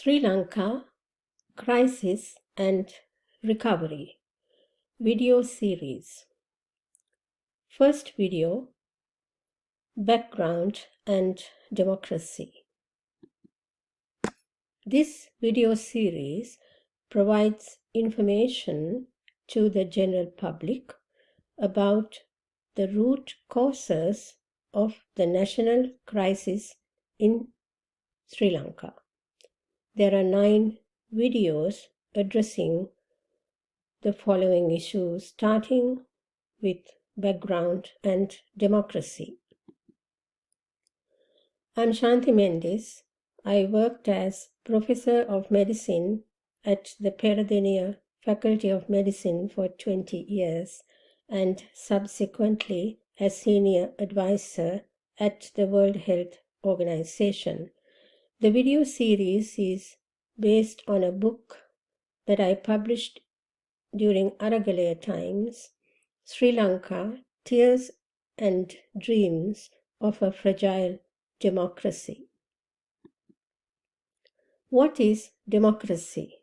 Sri Lanka Crisis and Recovery Video Series. First video, Background and Democracy. This video series provides information to the general public about the root causes of the national crisis in Sri Lanka. There are 9 videos addressing the following issues, starting with background and democracy. I'm Shanti Mendis. I worked as Professor of Medicine at the Peradeniya Faculty of Medicine for 20 years and subsequently as Senior Advisor at the World Health Organization. The video series is based on a book that I published during Aragalaya times, Sri Lanka, Tears and Dreams of a Fragile Democracy. What is democracy?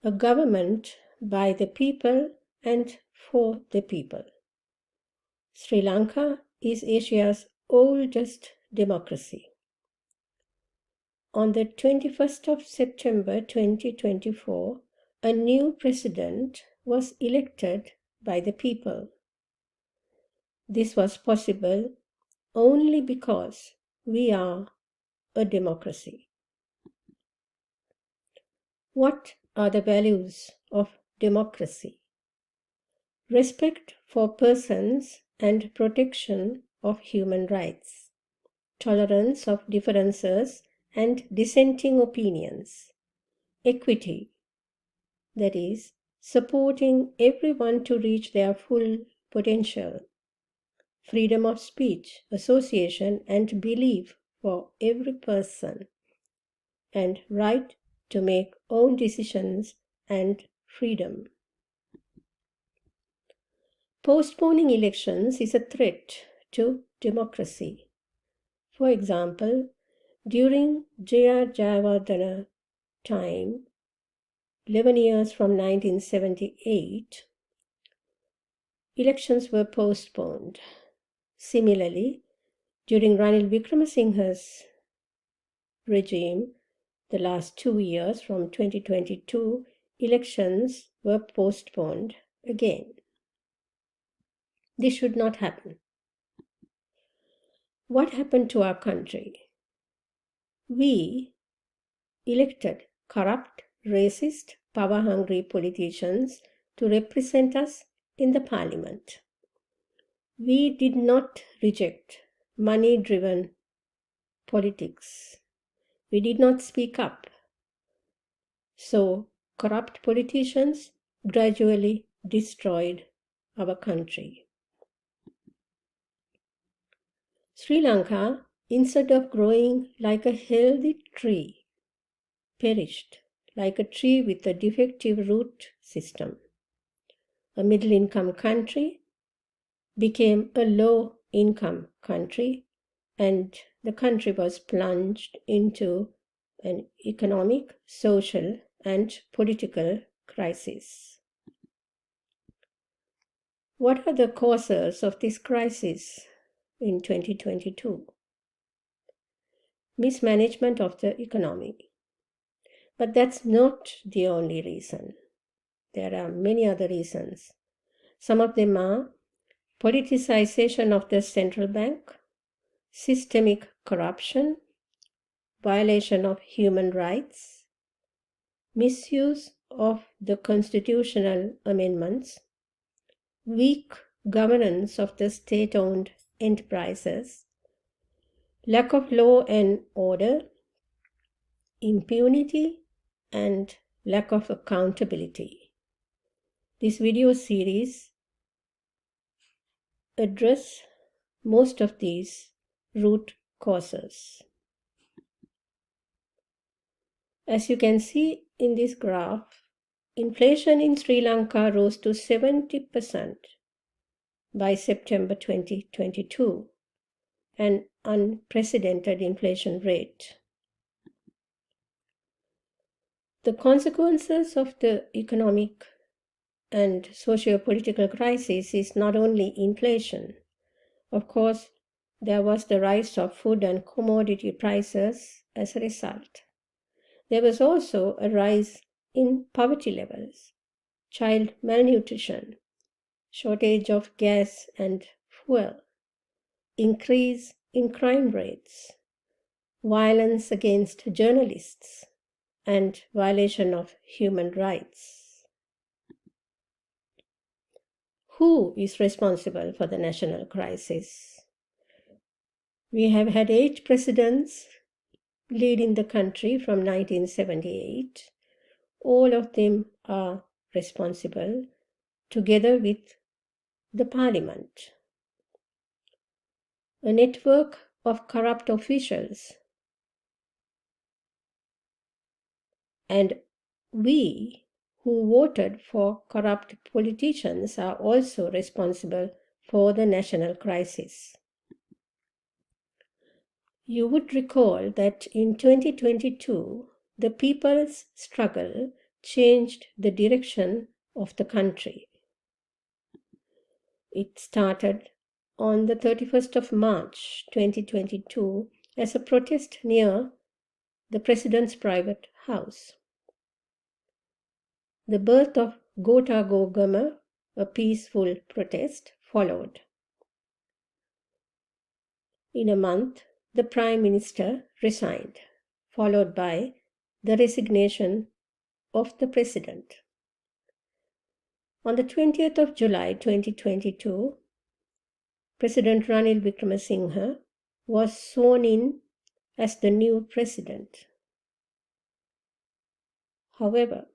A government by the people and for the people. Sri Lanka is Asia's oldest democracy. On the 21st of September 2024, a new president was elected by the people. This was possible only because we are a democracy. What are the values of democracy? Respect for persons and protection of human rights, tolerance of differences and dissenting opinions, equity, that is, supporting everyone to reach their full potential, freedom of speech, association, and belief for every person, and right to make own decisions and freedom. Postponing elections is a threat to democracy. For example, during J.R. Jayawardena time, 11 years from 1978, elections were postponed. Similarly, during Ranil Wickremesinghe's regime, the last 2 years from 2022, elections were postponed again. This should not happen. What happened to our country? We elected corrupt, racist, power-hungry politicians to represent us in the parliament. We did not reject money-driven politics. We did not speak up. So, corrupt politicians gradually destroyed our country. Sri Lanka, instead of growing like a healthy tree, perished like a tree with a defective root system. A middle-income country became a low-income country, and the country was plunged into an economic, social, and political crisis. What are the causes of this crisis in 2022? Mismanagement of the economy. But that's not the only reason. There are many other reasons. Some of them are politicization of the central bank, systemic corruption, violation of human rights, misuse of the constitutional amendments, weak governance of the state-owned enterprises, lack of law and order, impunity, and lack of accountability. This video series address most of these root causes. As you can see in this graph, inflation in Sri Lanka rose to 70% by September 2022, an unprecedented inflation rate. The consequences of the economic and socio-political crisis is not only inflation. Of course, there was the rise of food and commodity prices as a result. There was also a rise in poverty levels, child malnutrition, shortage of gas and fuel, increase in crime rates, violence against journalists, and violation of human rights. Who is responsible for the national crisis? We have had 8 presidents leading the country from 1978. All of them are responsible, together with the parliament. A network of corrupt officials. And we who voted for corrupt politicians are also responsible for the national crisis. You would recall that in 2022, the people's struggle changed the direction of the country. It started on the 31st of March 2022 as a protest near the president's private house. The birth of Gota Gogama, a peaceful protest, followed. In a month, the Prime Minister resigned, followed by the resignation of the President. On the 20th of July 2022, President Ranil Wickremesinghe was sworn in as the new president. However,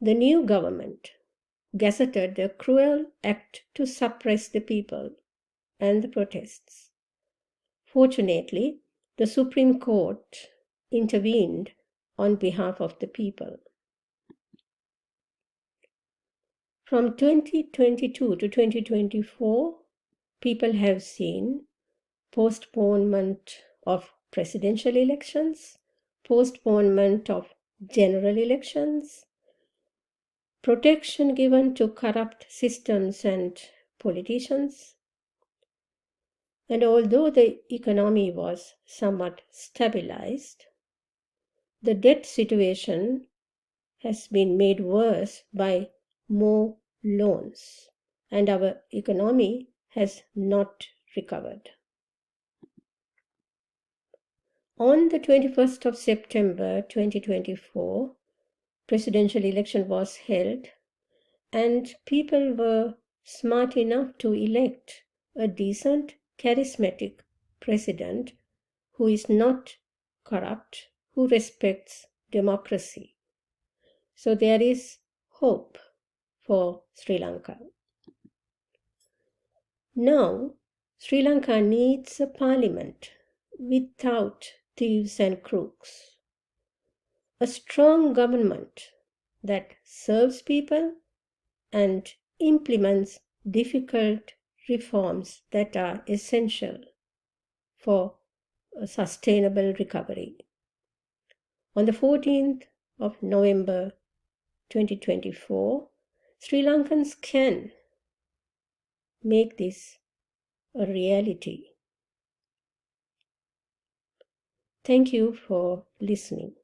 the new government gazetted a cruel act to suppress the people and the protests. Fortunately, the Supreme Court intervened on behalf of the people. From 2022 to 2024, people have seen postponement of presidential elections, postponement of general elections, protection given to corrupt systems and politicians. And although the economy was somewhat stabilized, the debt situation has been made worse by more loans, and our economy has not recovered. On the 21st of September 2024, presidential election was held, and people were smart enough to elect a decent, charismatic president who is not corrupt, who respects democracy. So there is hope for Sri Lanka. Now, Sri Lanka needs a parliament without thieves and crooks, a strong government that serves people and implements difficult reforms that are essential for a sustainable recovery. On the 14th of November 2024, Sri Lankans can make this a reality. Thank you for listening.